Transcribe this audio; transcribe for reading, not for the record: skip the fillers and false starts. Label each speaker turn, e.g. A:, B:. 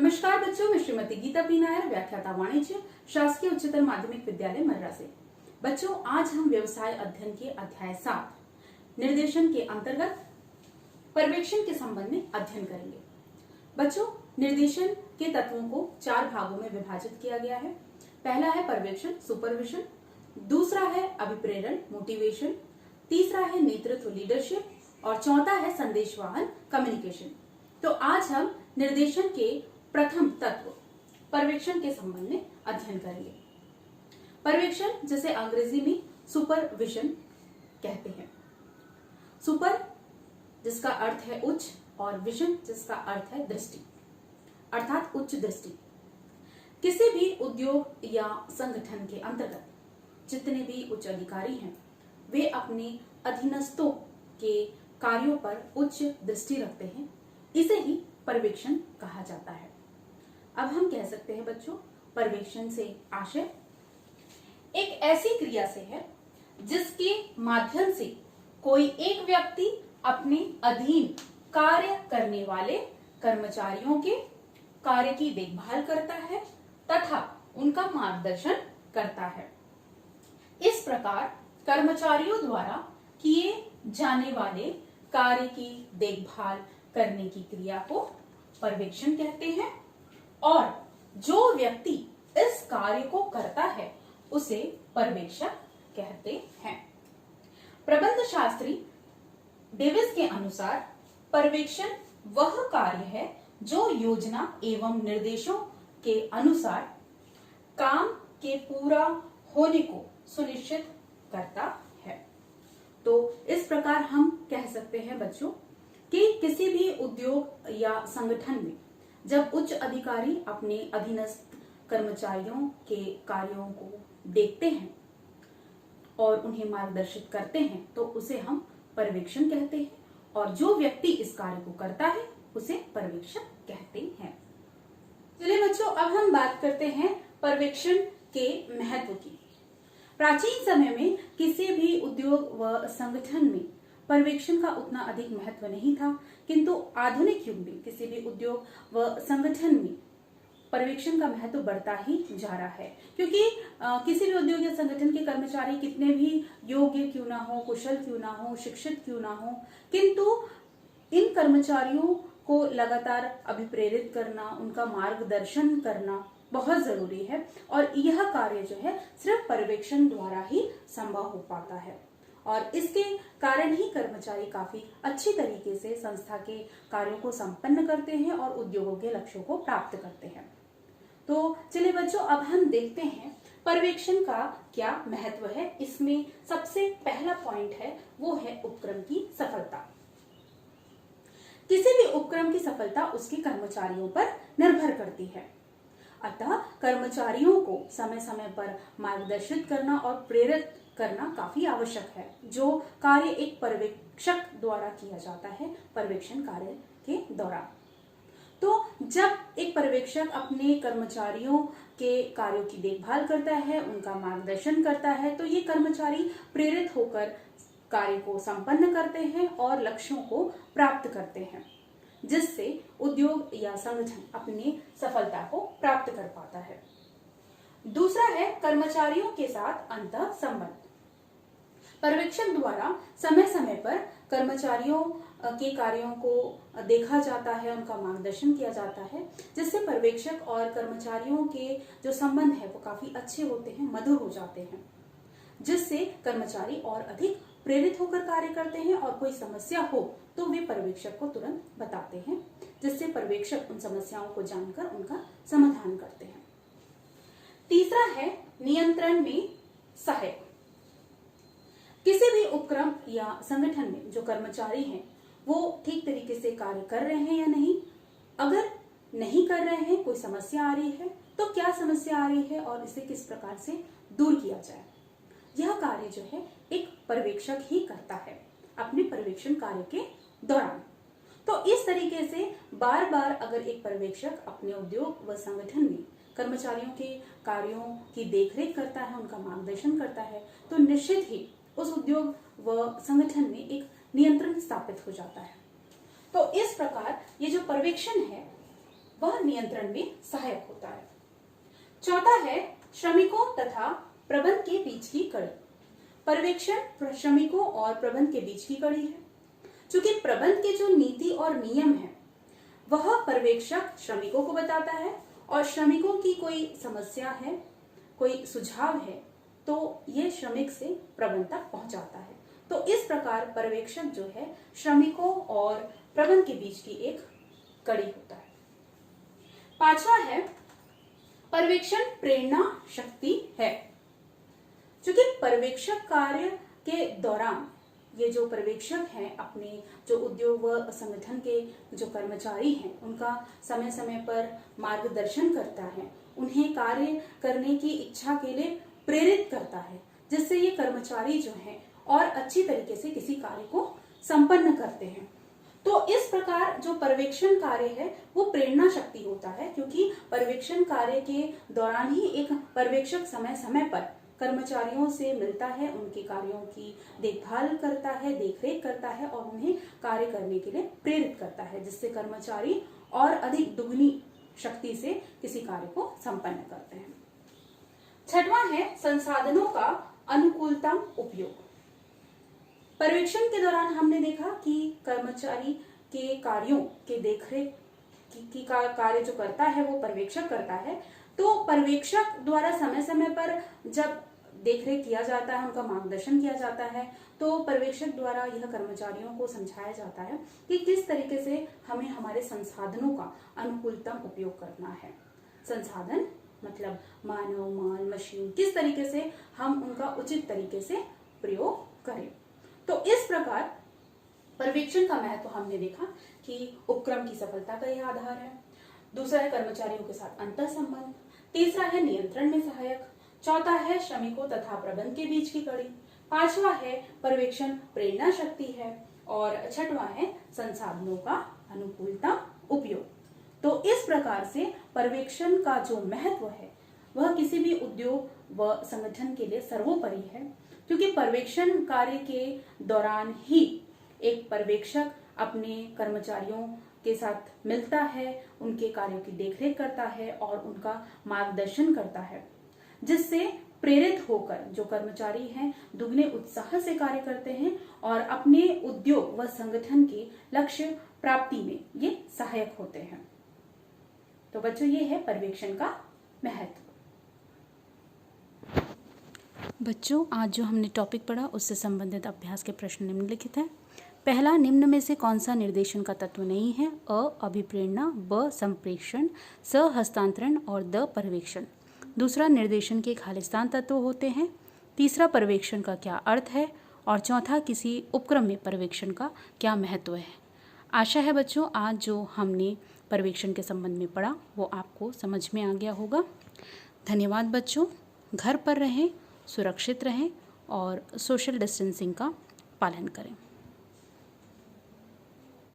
A: नमस्कार बच्चों, मैं श्रीमती गीता पी नायर, व्याख्याता वाणिज्य, शासकीय उच्चतर माध्यमिक विद्यालय मर्रा से। बच्चों, आज हम व्यवसाय अध्ययन के अध्याय 7 निर्देशन के अंतर्गत पर्यवेक्षण के संबंध में अध्ययन करेंगे। बच्चों, निर्देशन के तत्वों को 4 भागों में विभाजित किया गया है। पहला है पर्यवेक्षण सुपरविजन, दूसरा है अभिप्रेरण मोटिवेशन, तीसरा है नेतृत्व लीडरशिप और चौथा है संदेशवाहन कम्युनिकेशन। तो आज हम निर्देशन के प्रथम तत्व पर्यवेक्षण के संबंध में अध्ययन करेंगे। पर्यवेक्षण जिसे अंग्रेजी में सुपरविजन कहते हैं। सुपर जिसका अर्थ है उच्च और विजन जिसका अर्थ है दृष्टि, अर्थात उच्च दृष्टि। किसी भी उद्योग या संगठन के अंतर्गत जितने भी उच्च अधिकारी हैं वे अपने अधीनस्थों के कार्यों पर उच्च दृष्टि रखते हैं। इसे ही पर्यवेक्षण कहा जाता है। अब हम कह सकते हैं बच्चों, पर्यवेक्षण से आशय एक ऐसी क्रिया से है जिसके माध्यम से कोई एक व्यक्ति अपने अधीन कार्य करने वाले कर्मचारियों के कार्य की देखभाल करता है तथा उनका मार्गदर्शन करता है। इस प्रकार कर्मचारियों द्वारा किए जाने वाले कार्य की देखभाल करने की क्रिया को पर्यवेक्षण कहते हैं और जो व्यक्ति इस कार्य को करता है उसे पर्यवेक्षक कहते हैं। प्रबंध शास्त्री डेविस के अनुसार पर्यवेक्षण वह कार्य है जो योजना एवं निर्देशों के अनुसार काम के पूरा होने को सुनिश्चित करता है। तो इस प्रकार हम कह सकते हैं बच्चों कि किसी भी उद्योग या संगठन में जब उच्च अधिकारी अपने अधीनस्थ कर्मचारियों के कार्यों को देखते हैं और उन्हें मार्गदर्शित करते हैं तो उसे हम पर्यवेक्षण कहते हैं और जो व्यक्ति इस कार्य को करता है उसे पर्यवेक्षक कहते हैं। चलिए बच्चों, अब हम बात करते हैं पर्यवेक्षण के महत्व की। प्राचीन समय में किसी भी उद्योग व संगठन में पर्यवेक्षण का उतना अधिक महत्व नहीं था, किंतु आधुनिक युग में किसी भी उद्योग व संगठन में पर्यवेक्षण का महत्व बढ़ता ही जा रहा है, क्योंकि किसी भी उद्योग या संगठन के कर्मचारी कितने भी योग्य क्यों ना हो, कुशल क्यों ना हो, शिक्षित क्यों ना हो, किंतु इन कर्मचारियों को लगातार अभिप्रेरित करना, उनका मार्गदर्शन करना बहुत जरूरी है और यह कार्य जो है सिर्फ पर्यवेक्षण द्वारा ही संभव हो पाता है और इसके कारण ही कर्मचारी काफी अच्छी तरीके से संस्था के कार्यों को संपन्न करते हैं और उद्योगों के लक्ष्यों को प्राप्त करते हैं। तो चलिए बच्चों, अब हम देखते हैं पर्यवेक्षण का क्या महत्व है। इसमें सबसे पहला पॉइंट है वो है उपक्रम की सफलता। किसी भी उपक्रम की सफलता उसके कर्मचारियों पर निर्भर करती है, अतः कर्मचारियों को समय समय पर मार्गदर्शित करना और प्रेरित करना काफी आवश्यक है, जो कार्य एक पर्यवेक्षक द्वारा किया जाता है पर्यवेक्षण कार्य के दौरान। तो जब एक पर्यवेक्षक अपने कर्मचारियों के कार्यों की देखभाल करता है, उनका मार्गदर्शन करता है, तो ये कर्मचारी प्रेरित होकर कार्य को संपन्न करते हैं और लक्ष्यों को प्राप्त करते हैं, जिससे उद्योग या संगठन अपनी सफलता को प्राप्त कर पाता है। दूसरा है कर्मचारियों के साथ अंतः संबंध। पर्यवेक्षक द्वारा समय समय पर कर्मचारियों के कार्यों को देखा जाता है, उनका मार्गदर्शन किया जाता है, जिससे पर्यवेक्षक और कर्मचारियों के जो संबंध है वो काफी अच्छे होते हैं, मधुर हो जाते हैं, जिससे कर्मचारी और अधिक प्रेरित होकर कार्य करते हैं और कोई समस्या हो तो वे पर्यवेक्षक को तुरंत बताते हैं, जिससे पर्यवेक्षक उन समस्याओं को जानकर उनका समाधान करते हैं। तीसरा है नियंत्रण में सहायक। किसी भी उपक्रम या संगठन में जो कर्मचारी हैं वो ठीक तरीके से कार्य कर रहे हैं या नहीं, अगर नहीं कर रहे हैं, कोई समस्या आ रही है तो क्या समस्या आ रही है और इसे किस प्रकार से दूर किया जाए, यह कार्य जो है एक पर्यवेक्षक ही करता है अपने पर्यवेक्षण कार्य के दौरान। तो इस तरीके से बार बार अगर एक पर्यवेक्षक अपने उद्योग व संगठन में कर्मचारियों के कार्यों की देखरेख करता है, उनका मार्गदर्शन करता है, तो निश्चित ही उस उद्योग व संगठन में एक नियंत्रण स्थापित हो जाता है। तो इस प्रकार ये जो पर्यवेक्षण है वह नियंत्रण में सहायक होता है। चौथा है श्रमिकों तथा प्रबंध के बीच की कड़ी। पर्यवेक्षण श्रमिकों और प्रबंध के बीच की कड़ी है। चूंकि प्रबंध के जो नीति और नियम है वह पर्यवेक्षक श्रमिकों को बताता है, और श्रमिकों की कोई समस्या है, कोई सुझाव है, तो ये श्रमिक से प्रबंध तक पहुंचाता है। तो इस प्रकार पर्यवेक्षक जो है श्रमिकों और प्रबंध के बीच की एक कड़ी होता है। पांचवा है पर्यवेक्षण प्रेरणा शक्ति है। क्योंकि पर्यवेक्षक कार्य के दौरान ये जो पर्यवेक्षक हैं अपने जो उद्योग व संगठन के जो कर्मचारी हैं उनका समय समय पर मार्गदर्शन करता है, उन्हें कार्य करने की इच्छा के लिए प्रेरित करता है, जिससे ये कर्मचारी जो हैं और अच्छी तरीके से किसी कार्य को संपन्न करते हैं। तो इस प्रकार जो पर्यवेक्षण कार्य है वो प्रेरणा शक्ति होता है, क्योंकि पर्यवेक्षण कार्य के दौरान ही एक पर्यवेक्षक समय समय पर कर्मचारियों से मिलता है, उनके कार्यों की देखभाल करता है, देखरेख करता है और उन्हें कार्य करने के लिए प्रेरित करता है, जिससे कर्मचारी और अधिक दुगनी शक्ति से किसी कार्य को संपन्न करते हैं। छठवां है संसाधनों का अनुकूलतम उपयोग। पर्यवेक्षण के दौरान हमने देखा कि कर्मचारी के कार्यों के देखरेख की कार्य जो करता है वो पर्यवेक्षक करता है। तो पर्यवेक्षक द्वारा समय समय पर जब देखरेख किया जाता है, उनका मार्गदर्शन किया जाता है, तो पर्यवेक्षक द्वारा यह कर्मचारियों को समझाया जाता है कि किस तरीके से हमें हमारे संसाधनों का अनुकूलतम उपयोग करना है। संसाधन मतलब मानव, माल, मशीन, किस तरीके से हम उनका उचित तरीके से प्रयोग करें। तो इस प्रकार पर्यवेक्षण का महत्व हमने देखा कि उपक्रम की सफलता का यह आधार है। दूसरा है कर्मचारियों के साथ अंतर संबंध। तीसरा है नियंत्रण में सहायक। चौथा है श्रमिकों तथा प्रबंध के बीच की कड़ी। पांचवा है पर्यवेक्षण प्रेरणा शक्ति है, और छठवां है संसाधनों का अनुकूलतम उपयोग। तो इस प्रकार से पर्यवेक्षण का जो महत्व है वह किसी भी उद्योग व संगठन के लिए सर्वोपरि है, क्योंकि पर्यवेक्षण कार्य के दौरान ही एक पर्यवेक्षक अपने कर्मचारियों के साथ मिलता है, उनके कार्यों की देखरेख करता है और उनका मार्गदर्शन करता है, जिससे प्रेरित होकर जो कर्मचारी हैं दुगने उत्साह से कार्य करते हैं और अपने उद्योग व संगठन के लक्ष्य प्राप्ति में ये सहायक होते हैं। तो बच्चों, ये है पर्यवेक्षण का महत्व।
B: बच्चों, आज जो हमने टॉपिक पढ़ा उससे संबंधित अभ्यास के प्रश्न निम्नलिखित हैं। पहला, निम्न में से कौन सा निर्देशन का तत्व नहीं है? अ अभिप्रेरणा, ब संप्रेषण, स हस्तांतरण और द पर्यवेक्षण। दूसरा, निर्देशन के खालिस्तान तत्व होते हैं। तीसरा, पर्यवेक्षण का क्या अर्थ है? और चौथा, किसी उपक्रम में पर्यवेक्षण का क्या महत्व है? आशा है बच्चों आज जो हमने पर्यवेक्षण के संबंध में पढ़ा वो आपको समझ में आ गया होगा। धन्यवाद बच्चों। घर पर रहें, सुरक्षित रहें और सोशल डिस्टेंसिंग का पालन करें।